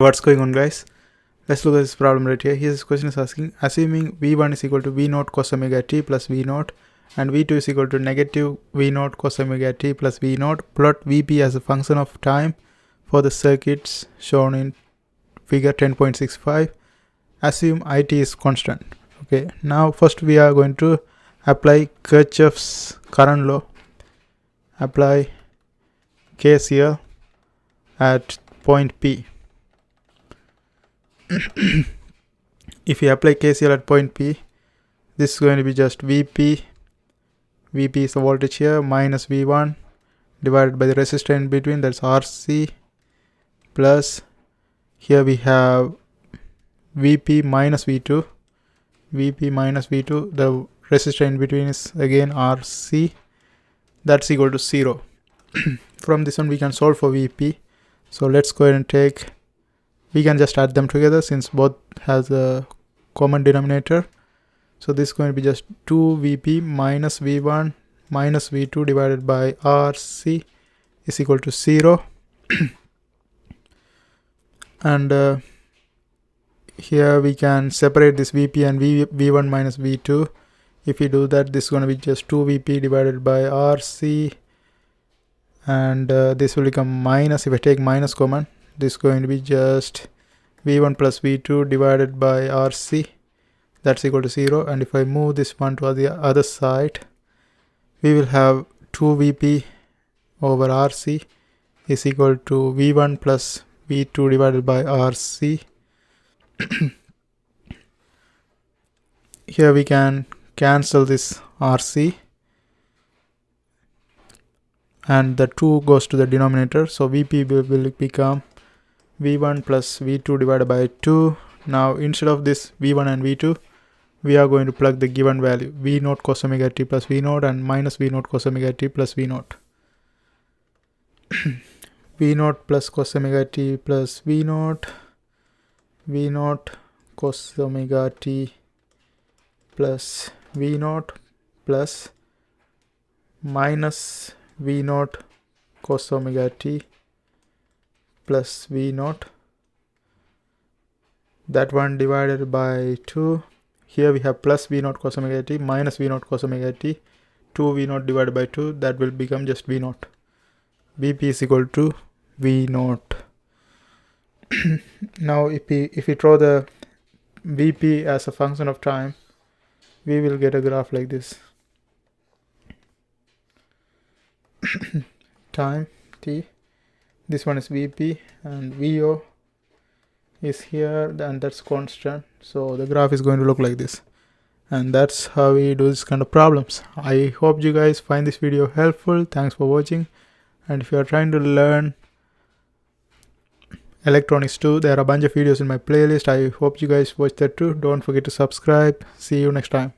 What's going on, guys? Let's look at this problem right here. Here's this question is asking, assuming v1 is equal to v0 cos omega t plus v0 and v2 is equal to negative v0 cos omega t plus v0, plot vp as a function of time for the circuits shown in figure 10.65. Assume it is constant. Okay, now first we are going to apply Kirchhoff's current law. Apply KCL at point P. If you apply KCL at point P, this is going to be just Vp is the voltage here, minus V1 divided by the resistor in between, that's RC, plus here we have Vp minus V2, the resistor in between is again RC, that's equal to 0. From this one we can solve for Vp. So let's go ahead and we can just add them together since both has a common denominator. So this is going to be just 2Vp minus V1 minus V2 divided by RC is equal to 0. And here we can separate this Vp and V1 minus V2. If we do that, this is going to be just 2Vp divided by RC, and this will become minus. If I take minus common, this is going to be just V1 plus V2 divided by RC, that's equal to 0. And if I move this one to the other side, we will have 2Vp over RC is equal to V1 plus V2 divided by RC. Here we can cancel this RC and the 2 goes to the denominator, so Vp will become V1 plus V2 divided by 2. Now instead of this V1 and V2, we are going to plug the given value V0 cos omega t plus V0 and minus V0 cos omega t plus V0. V0 plus cos omega t plus V0, V0 cos omega t plus V0 plus minus V0 cos omega t plus V0, that one divided by 2. Here we have plus V0 cos omega t minus V0 cos omega t, 2 V0 divided by 2, that will become just V0. Vp is equal to V0. Now if we draw the Vp as a function of time, we will get a graph like this. Time t, this one is Vp and Vo is here, and that's constant, so the graph is going to look like this. And that's how we do this kind of problems. I hope you guys find this video helpful. Thanks for watching. And if you are trying to learn electronics too, there are a bunch of videos in my playlist. I hope you guys watch that too. Don't forget to subscribe. See you next time.